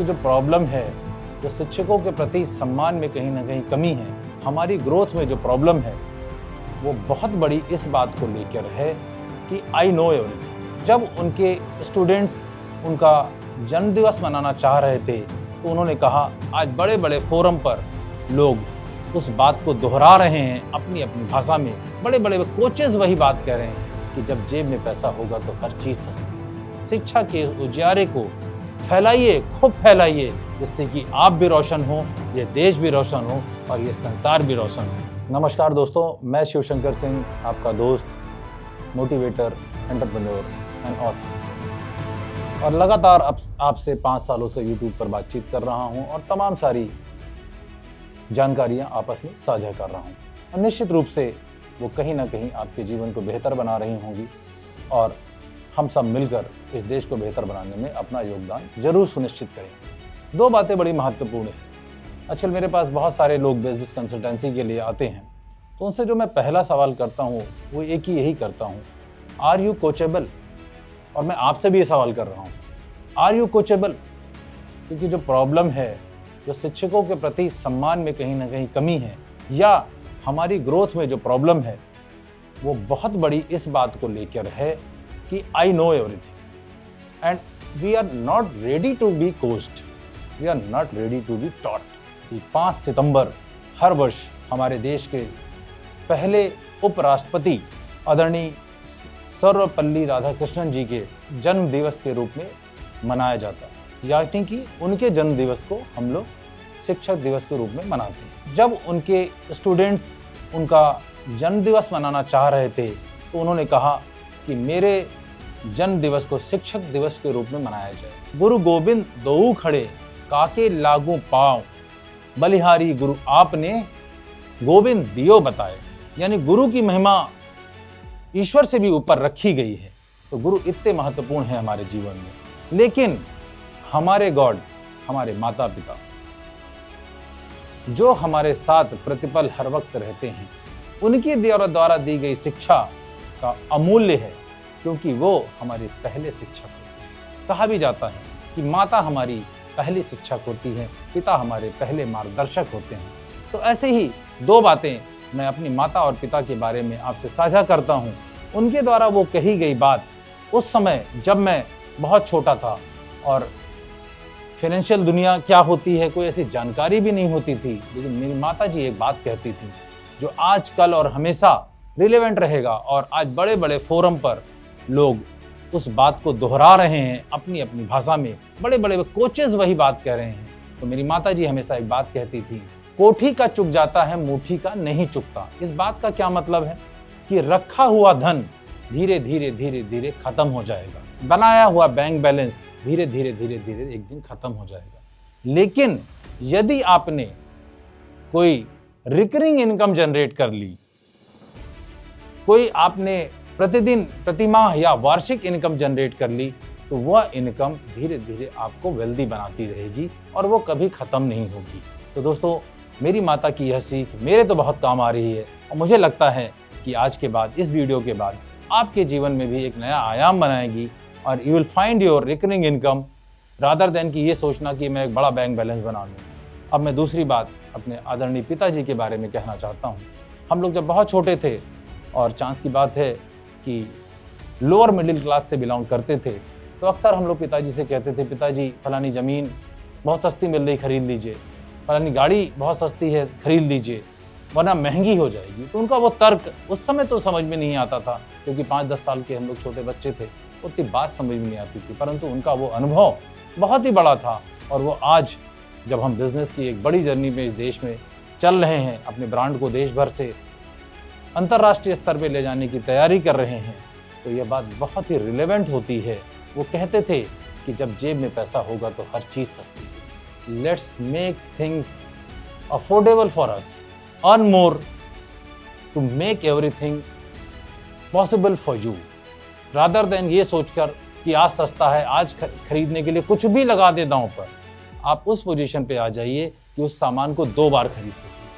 क्योंकि जो प्रॉब्लम है, जो शिक्षकों के प्रति सम्मान में कहीं ना कहीं कमी है, हमारी ग्रोथ में जो प्रॉब्लम है, वो बहुत बड़ी इस बात को लेकर है कि आई नो एवरीथिंग। जब उनके स्टूडेंट्स उनका जन्मदिवस मनाना चाह रहे थे तो उन्होंने कहा, आज बड़े बड़े फोरम पर लोग उस बात को दोहरा रहे हैं अपनी अपनी भाषा में। बड़े बड़े कोचेस वही बात कह रहे हैं कि जब जेब में पैसा होगा तो हर चीज़ सस्ती है। शिक्षा के उजियारे को फैलाइए, खूब फैलाइए, जिससे कि आप भी रोशन हो, ये देश भी रोशन हो और ये संसार भी रोशन हो। नमस्कार दोस्तों, मैं शिवशंकर सिंह, आपका दोस्त, मोटिवेटर, एंटरप्रेन्योर एंड ऑथर, और लगातार आपसे 5 सालों से YouTube पर बातचीत कर रहा हूं और तमाम सारी जानकारियां आपस में साझा कर रहा हूं। और निश्चित रूप से वो कहीं ना कहीं आपके जीवन को बेहतर बना रही होंगी और हम सब मिलकर इस देश को बेहतर बनाने में अपना योगदान जरूर सुनिश्चित करेंगे। 2 बातें बड़ी महत्वपूर्ण हैं। आजकल मेरे पास बहुत सारे लोग बिजनेस कंसल्टेंसी के लिए आते हैं, तो उनसे जो मैं पहला सवाल करता हूँ वो एक ही यही करता हूँ, आर यू कोचेबल? और मैं आपसे भी ये सवाल कर रहा हूँ, आर यू कोचेबल? क्योंकि जो प्रॉब्लम है, जो शिक्षकों के प्रति सम्मान में कहीं ना कहीं कमी है, या हमारी ग्रोथ में जो प्रॉब्लम है, वो बहुत बड़ी इस बात को लेकर है कि I know everything and we are not ready to be coached, we are not ready to be taught. 5 सितंबर हर वर्ष हमारे देश के पहले उपराष्ट्रपति आदरणीय सर्वपल्ली राधाकृष्णन जी के जन्म दिवस के रूप में मनाया जाता है, यानी कि उनके जन्म दिवस को हम लोग शिक्षक दिवस के रूप में मनाते हैं। जब उनके स्टूडेंट्स उनका जन्म दिवस मनाना चाह रहे थे तो उन्होंने कहा कि मेरे जन्म दिवस को शिक्षक दिवस के रूप में मनाया जाए। गुरु गोविंद दोऊ खड़े काके लागू पाँव, बलिहारी गुरु आपने गोविंद दियो बताए। यानी गुरु की महिमा ईश्वर से भी ऊपर रखी गई है। तो गुरु इतने महत्वपूर्ण हैं हमारे जीवन में, लेकिन हमारे गॉड, हमारे माता पिता जो हमारे साथ प्रतिपल हर वक्त रहते हैं, उनकी द्वारा दी गई शिक्षा का अमूल्य है, क्योंकि वो हमारे पहले शिक्षक होते हैं। कहा भी जाता है कि माता हमारी पहली शिक्षक होती है, पिता हमारे पहले मार्गदर्शक होते हैं। तो ऐसे ही 2 बातें मैं अपनी माता और पिता के बारे में आपसे साझा करता हूँ। उनके द्वारा वो कही गई बात, उस समय जब मैं बहुत छोटा था और फाइनेंशियल दुनिया क्या होती है कोई ऐसी जानकारी भी नहीं होती थी, लेकिन मेरी माता जी एक बात कहती थी जो आज, कल और हमेशा रिलेवेंट रहेगा। और आज बड़े बड़े फोरम पर लोग उस बात को दोहरा रहे हैं अपनी अपनी भाषा में। बड़े बड़े कोचेस वही बात कह रहे हैं। तो मेरी माता जी हमेशा एक बात कहती थी, कोठी का चुक जाता है, मुट्ठी का नहीं चुकता। इस बात का क्या मतलब है कि रखा हुआ धन धीरे धीरे धीरे धीरे खत्म हो जाएगा, बनाया हुआ बैंक बैलेंस धीरे धीरे धीरे धीरे एक दिन खत्म हो जाएगा। लेकिन यदि आपने कोई रिकरिंग इनकम जनरेट कर ली, कोई आपने प्रतिदिन, प्रतिमाह या वार्षिक इनकम जनरेट कर ली, तो वह इनकम धीरे धीरे आपको वेल्दी बनाती रहेगी और वो कभी खत्म नहीं होगी। तो दोस्तों, मेरी माता की यह सीख मेरे तो बहुत काम आ रही है और मुझे लगता है कि आज के बाद, इस वीडियो के बाद, आपके जीवन में भी एक नया आयाम बनाएगी और you will find your recurring income rather than कि ये सोचना कि मैं एक बड़ा बैंक बैलेंस बना लूँ। अब मैं दूसरी बात अपने आदरणीय पिताजी के बारे में कहना चाहता हूँ। हम लोग जब बहुत छोटे थे, और चांस की बात है कि लोअर मिडिल क्लास से बिलोंग करते थे, तो अक्सर हम लोग पिताजी से कहते थे, पिताजी फलानी ज़मीन बहुत सस्ती मिल रही, खरीद लीजिए, फलानी गाड़ी बहुत सस्ती है, खरीद लीजिए, वरना महंगी हो जाएगी। तो उनका वो तर्क उस समय तो समझ में नहीं आता था, क्योंकि 5-10 साल के हम लोग छोटे बच्चे थे, उतनी बात समझ में नहीं आती थी, परंतु उनका वो अनुभव बहुत ही बड़ा था। और वो आज जब हम बिजनेस की एक बड़ी जर्नी में इस देश में चल रहे हैं, अपने ब्रांड को देश भर से अंतर्राष्ट्रीय स्तर पे ले जाने की तैयारी कर रहे हैं, तो यह बात बहुत ही रिलेवेंट होती है। वो कहते थे कि जब जेब में पैसा होगा तो हर चीज़ सस्ती है। Let's make things affordable for us, earn more to make everything possible for you, rather than ये सोचकर कि आज सस्ता है, आज खरीदने के लिए कुछ भी लगा दे दांव पर। आप उस पोजीशन पे आ जाइए कि उस सामान को 2 बार खरीद सकें,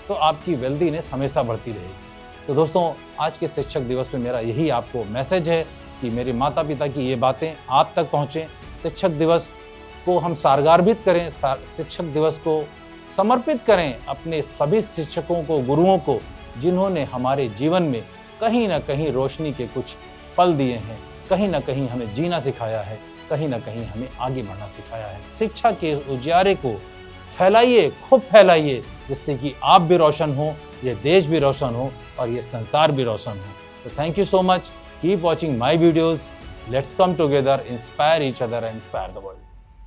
तो आपकी वेल्दीनेस हमेशा बढ़ती रहेगी। तो दोस्तों, आज के शिक्षक दिवस पे मेरा यही आपको मैसेज है कि मेरे माता पिता की ये बातें आप तक पहुँचें। शिक्षक दिवस को हम सारगार्भित करें, शिक्षक दिवस को समर्पित करें अपने सभी शिक्षकों को, गुरुओं को, जिन्होंने हमारे जीवन में कहीं ना कहीं रोशनी के कुछ पल दिए हैं, कहीं ना कहीं हमें जीना सिखाया है, कहीं ना कहीं हमें आगे बढ़ना सिखाया है। शिक्षा के उजियारे को फैलाइए, खूब फैलाइए, जिससे कि आप भी रोशन हो, ये देश भी रोशन हो और ये संसार भी रोशन हो। तो thank you so much, keep watching my videos, let's come together, inspire each other and inspire the world.